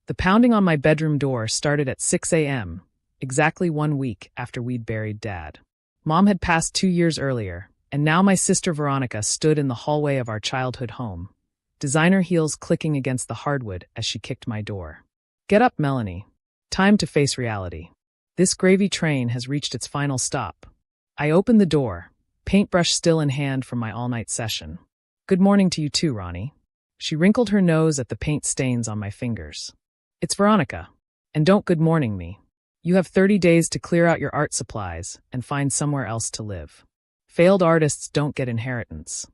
The pounding on my bedroom door started at 6 a.m., exactly 1 week after we'd buried Dad. Mom had passed 2 years earlier, and now my sister Veronica stood in the hallway of our childhood home, designer heels clicking against the hardwood as she kicked my door. "Get up, Melanie. Time to face reality. This gravy train has reached its final stop." I opened the door, paintbrush still in hand from my all-night session. "Good morning to you too, Ronnie." She wrinkled her nose at the paint stains on my fingers. "It's Veronica. And don't good morning me. You have 30 days to clear out your art supplies and find somewhere else to live. Failed artists don't get inheritance."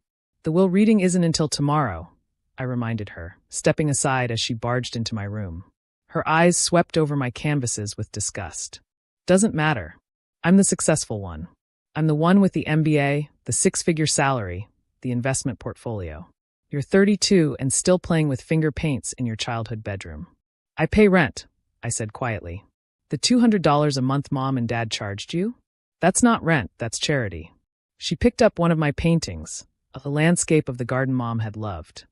"The will reading isn't until tomorrow," I reminded her, stepping aside as she barged into my room. Her eyes swept over my canvases with disgust. "Doesn't matter. I'm the successful one. I'm the one with the MBA, the 6-figure salary, the investment portfolio. You're 32 and still playing with finger paints in your childhood bedroom." "I pay rent," I said quietly. "The $200 a month Mom and Dad charged you? That's not rent, that's charity." She picked up one of my paintings, a landscape of the garden Mom had loved.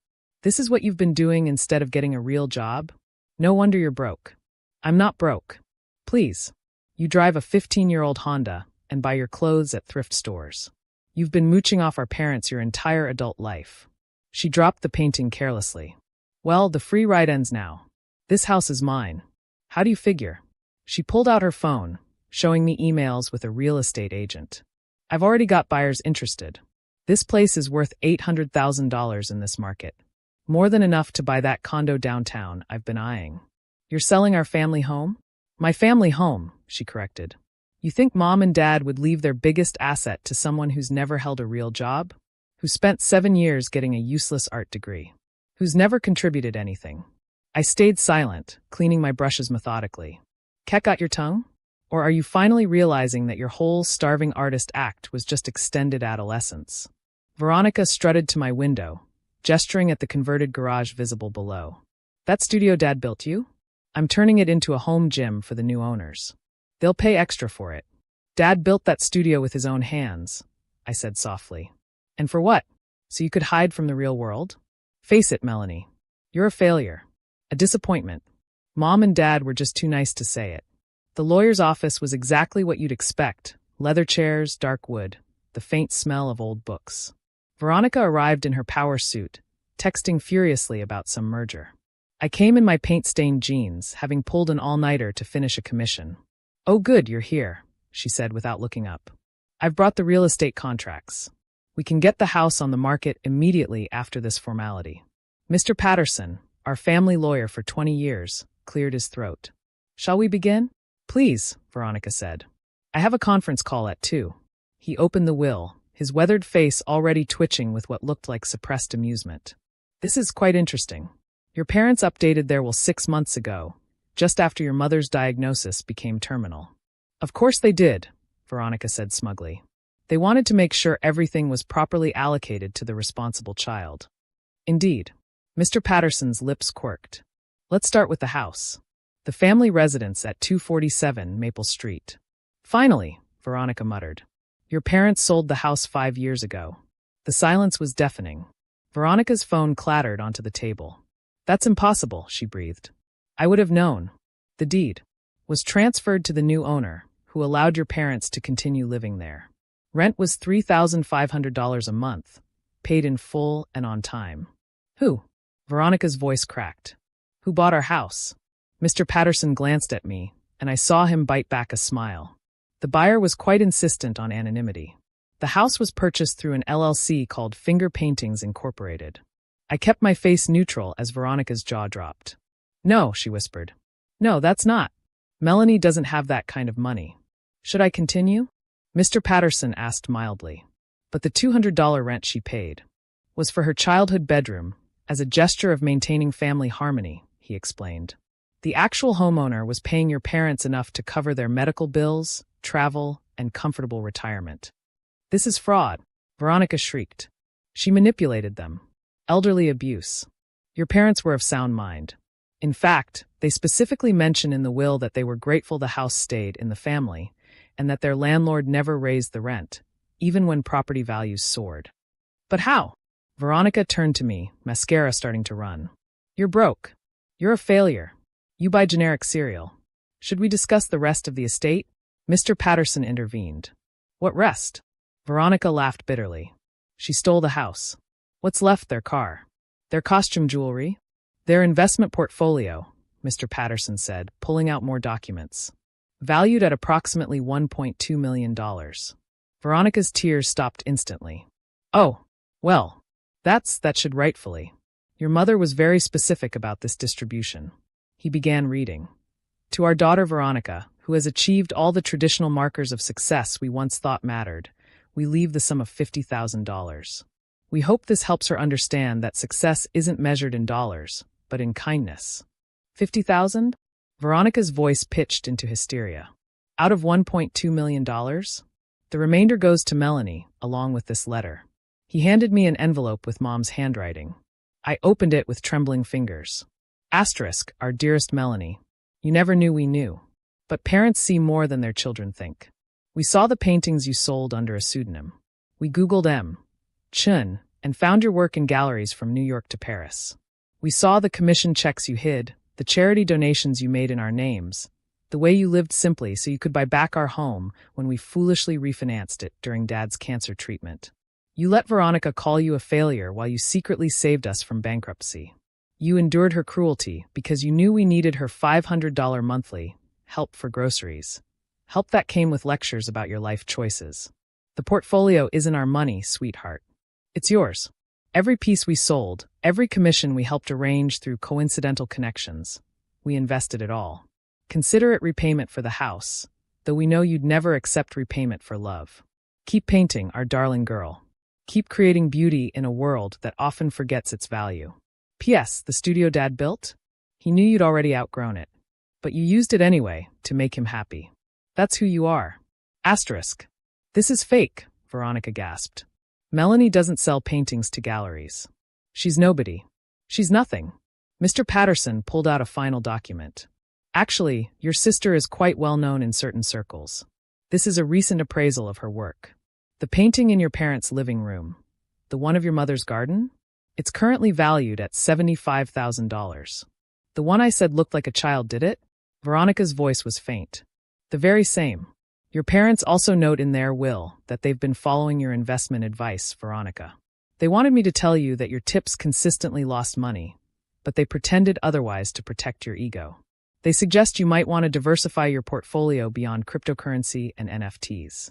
"This is what you've been doing instead of getting a real job? No wonder you're broke." "I'm not broke. Please. You drive a 15-year-old Honda and buy your clothes at thrift stores. You've been mooching off our parents your entire adult life." She dropped the painting carelessly. "Well, the free ride ends now. This house is mine. How do you figure?" She pulled out her phone, showing me emails with a real estate agent. "I've already got buyers interested. This place is worth $800,000 in this market. More than enough to buy that condo downtown I've been eyeing." "You're selling our family home?" "My family home," she corrected. "You think Mom and Dad would leave their biggest asset to someone who's never held a real job? Who spent 7 years getting a useless art degree? Who's never contributed anything?" I stayed silent, cleaning my brushes methodically. "Cat got your tongue? Or are you finally realizing that your whole starving artist act was just extended adolescence?" Veronica strutted to my window, gesturing at the converted garage visible below. "That studio Dad built you? I'm turning it into a home gym for the new owners. They'll pay extra for it." "Dad built that studio with his own hands," I said softly. "And for what? So you could hide from the real world? Face it, Melanie. You're a failure. A disappointment. Mom and Dad were just too nice to say it. The lawyer's office was exactly what you'd expect. Leather chairs, dark wood, the faint smell of old books." Veronica arrived in her power suit, texting furiously about some merger. I came in my paint-stained jeans, having pulled an all-nighter to finish a commission. "Oh good, you're here," she said without looking up. "I've brought the real estate contracts. We can get the house on the market immediately after this formality." Mr. Patterson, our family lawyer for 20 years, cleared his throat. "Shall we begin?" "Please," Veronica said. "I have a conference call at 2. He opened the will, his weathered face already twitching with what looked like suppressed amusement. "This is quite interesting. Your parents updated their will 6 months ago, just after your mother's diagnosis became terminal." "Of course they did," Veronica said smugly. "They wanted to make sure everything was properly allocated to the responsible child." "Indeed." Mr. Patterson's lips quirked. "Let's start with the house. The family residence at 247 Maple Street." "Finally," Veronica muttered. "Your parents sold the house 5 years ago." The silence was deafening. Veronica's phone clattered onto the table. "That's impossible," she breathed. "I would have known. The deed was transferred to the new owner, who allowed your parents to continue living there. Rent was $3,500 a month, paid in full and on time." "Who?" Veronica's voice cracked. "Who bought our house?" Mr. Patterson glanced at me, and I saw him bite back a smile. The buyer was quite insistent on anonymity. The house was purchased through an LLC called Finger Paintings Incorporated. I kept my face neutral as Veronica's jaw dropped. "No," she whispered. "No, that's not. Melanie doesn't have that kind of money. Should I continue?" Mr. Patterson asked mildly. But the $200 rent she paid was for her childhood bedroom, as a gesture of maintaining family harmony, he explained. The actual homeowner was paying your parents enough to cover their medical bills, travel, and comfortable retirement. "This is fraud," Veronica shrieked. "She manipulated them. Elderly abuse. Your parents were of sound mind. In fact, they specifically mention in the will that they were grateful the house stayed in the family, and that their landlord never raised the rent, even when property values soared." "But how?" Veronica turned to me, mascara starting to run. "You're broke. You're a failure. You buy generic cereal. Should we discuss the rest of the estate? Mr. Patterson intervened. What rest? Veronica laughed bitterly. She stole the house. What's left? Their car. Their costume jewelry. Their investment portfolio, Mr. Patterson said, pulling out more documents. Valued at approximately $1.2 million. Veronica's tears stopped instantly. Oh, well, that should rightfully. Your mother was very specific about this distribution. He began reading. To our daughter Veronica, who has achieved all the traditional markers of success we once thought mattered, we leave the sum of $50,000. We hope this helps her understand that success isn't measured in dollars, but in kindness. 50,000? Veronica's voice pitched into hysteria. Out of $1.2 million? The remainder goes to Melanie, along with this letter. He handed me an envelope with Mom's handwriting. I opened it with trembling fingers. Asterisk, our dearest Melanie. You never knew we knew. But parents see more than their children think. We saw the paintings you sold under a pseudonym. We Googled M. Chun, and found your work in galleries from New York to Paris. We saw the commission checks you hid, the charity donations you made in our names, the way you lived simply so you could buy back our home when we foolishly refinanced it during Dad's cancer treatment. You let Veronica call you a failure while you secretly saved us from bankruptcy. You endured her cruelty because you knew we needed her $500 monthly help for groceries. Help that came with lectures about your life choices. The portfolio isn't our money, sweetheart. It's yours. Every piece we sold, every commission we helped arrange through coincidental connections, we invested it all. Consider it repayment for the house, though we know you'd never accept repayment for love. Keep painting, our darling girl. Keep creating beauty in a world that often forgets its value. P.S. The studio Dad built? He knew you'd already outgrown it. But you used it anyway, to make him happy. That's who you are. Asterisk. This is fake, Veronica gasped. Melanie doesn't sell paintings to galleries. She's nobody. She's nothing. Mr. Patterson pulled out a final document. Actually, your sister is quite well known in certain circles. This is a recent appraisal of her work. The painting in your parents' living room, the one of your mother's garden? It's currently valued at $75,000. The one I said looked like a child, did it? Veronica's voice was faint. The very same. Your parents also note in their will that they've been following your investment advice, Veronica. They wanted me to tell you that your tips consistently lost money, but they pretended otherwise to protect your ego. They suggest you might want to diversify your portfolio beyond cryptocurrency and NFTs.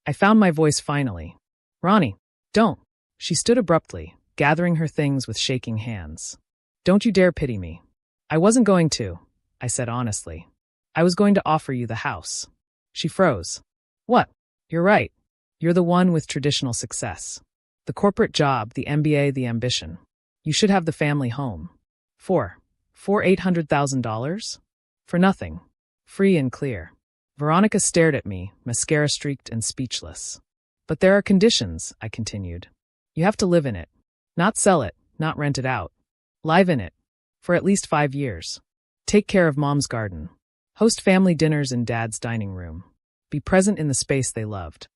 I found my voice finally. Ronnie, don't. She stood abruptly, gathering her things with shaking hands. Don't you dare pity me. I wasn't going to, I said honestly. I was going to offer you the house. She froze. What? You're right. You're the one with traditional success. The corporate job, the MBA, the ambition. You should have the family home. For $800,000? For nothing. Free and clear. Veronica stared at me, mascara streaked and speechless. But there are conditions, I continued. You have to live in it. Not sell it, not rent it out. Live in it. For at least 5 years. Take care of Mom's garden. Host family dinners in Dad's dining room. Be present in the space they loved.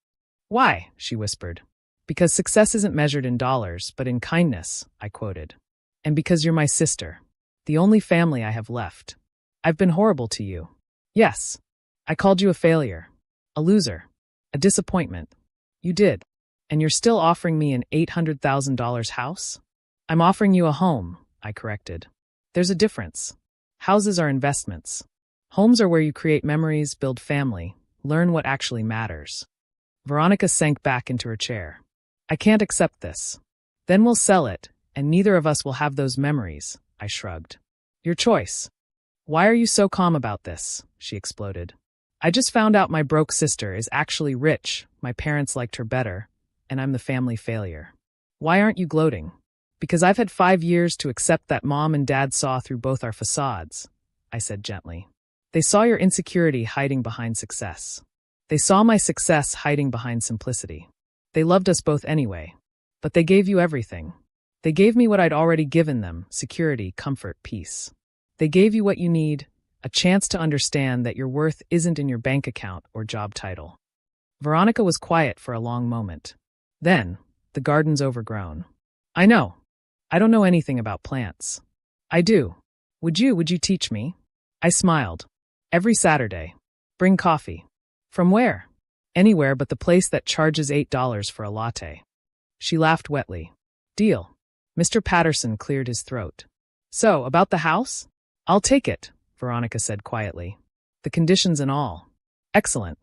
Why? She whispered. Because success isn't measured in dollars, but in kindness, I quoted. And because you're my sister. The only family I have left. I've been horrible to you. Yes. I called you a failure. A loser. A disappointment. You did. And you're still offering me an $800,000 house? I'm offering you a home, I corrected. There's a difference. Houses are investments. Homes are where you create memories, build family, learn what actually matters. Veronica sank back into her chair. I can't accept this. Then we'll sell it, and neither of us will have those memories, I shrugged. Your choice. Why are you so calm about this? She exploded. I just found out my broke sister is actually rich, my parents liked her better, and I'm the family failure. Why aren't you gloating? Because I've had 5 years to accept that Mom and Dad saw through both our facades, I said gently. They saw your insecurity hiding behind success. They saw my success hiding behind simplicity. They loved us both anyway. But they gave you everything. They gave me what I'd already given them, security, comfort, peace. They gave you what you need, a chance to understand that your worth isn't in your bank account or job title. Veronica was quiet for a long moment. Then, the garden's overgrown. I know. I don't know anything about plants. I do. Would you teach me? I smiled. Every Saturday. Bring coffee. From where? Anywhere but the place that charges $8 for a latte. She laughed wetly. Deal. Mr. Patterson cleared his throat. So, about the house? I'll take it, Veronica said quietly. The conditions and all. Excellent.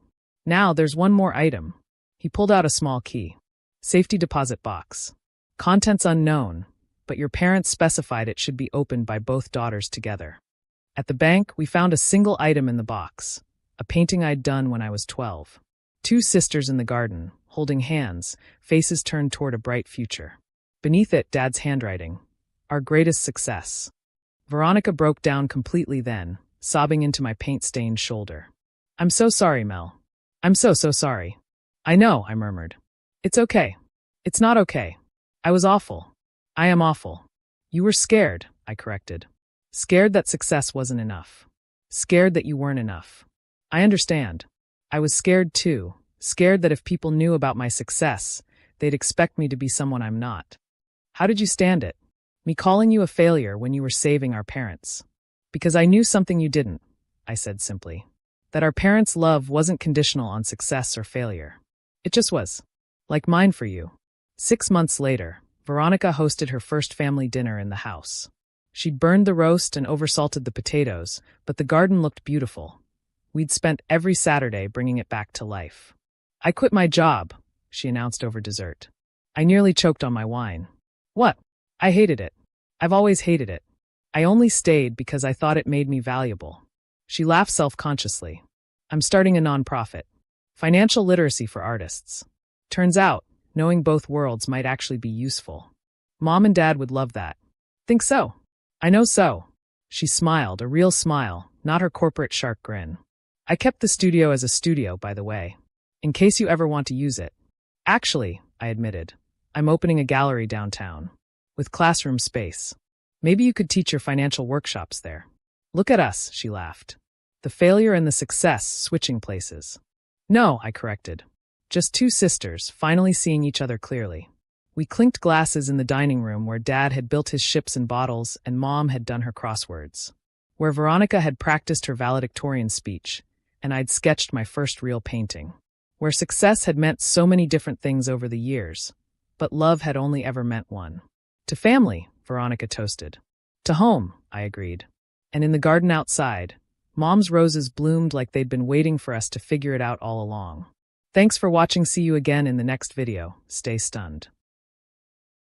Now there's one more item. He pulled out a small key. Safety deposit box. Contents unknown, but your parents specified it should be opened by both daughters together. At the bank, we found a single item in the box, a painting I'd done when I was 12. Two sisters in the garden, holding hands, faces turned toward a bright future. Beneath it, Dad's handwriting. Our greatest success. Veronica broke down completely then, sobbing into my paint-stained shoulder. I'm so sorry, Mel. I'm so sorry. I know, I murmured. It's okay. It's not okay. I was awful. I am awful. You were scared, I corrected. Scared that success wasn't enough. Scared that you weren't enough. I understand. I was scared too, scared that if people knew about my success, they'd expect me to be someone I'm not. How did you stand it? Me calling you a failure when you were saving our parents. Because I knew something you didn't, I said simply. That our parents' love wasn't conditional on success or failure. It just was. Like mine for you. 6 months later, Veronica hosted her first family dinner in the house. She'd burned the roast and oversalted the potatoes, but the garden looked beautiful. We'd spent every Saturday bringing it back to life. I quit my job, she announced over dessert. I nearly choked on my wine. What? I hated it. I've always hated it. I only stayed because I thought it made me valuable. She laughed self-consciously. I'm starting a nonprofit. Financial literacy for artists. Turns out, knowing both worlds might actually be useful. Mom and Dad would love that. Think so? I know so. She smiled, a real smile, not her corporate shark grin. I kept the studio as a studio, by the way, in case you ever want to use it. Actually, I admitted, I'm opening a gallery downtown, with classroom space. Maybe you could teach your financial workshops there. Look at us, she laughed. The failure and the success switching places. No, I corrected. Just two sisters, finally seeing each other clearly. We clinked glasses in the dining room where Dad had built his ships and bottles and Mom had done her crosswords. Where Veronica had practiced her valedictorian speech, and I'd sketched my first real painting. Where success had meant so many different things over the years, but love had only ever meant one. To family, Veronica toasted. To home, I agreed. And in the garden outside, Mom's roses bloomed like they'd been waiting for us to figure it out all along. Thanks for watching. See you again in the next video. Stay stunned.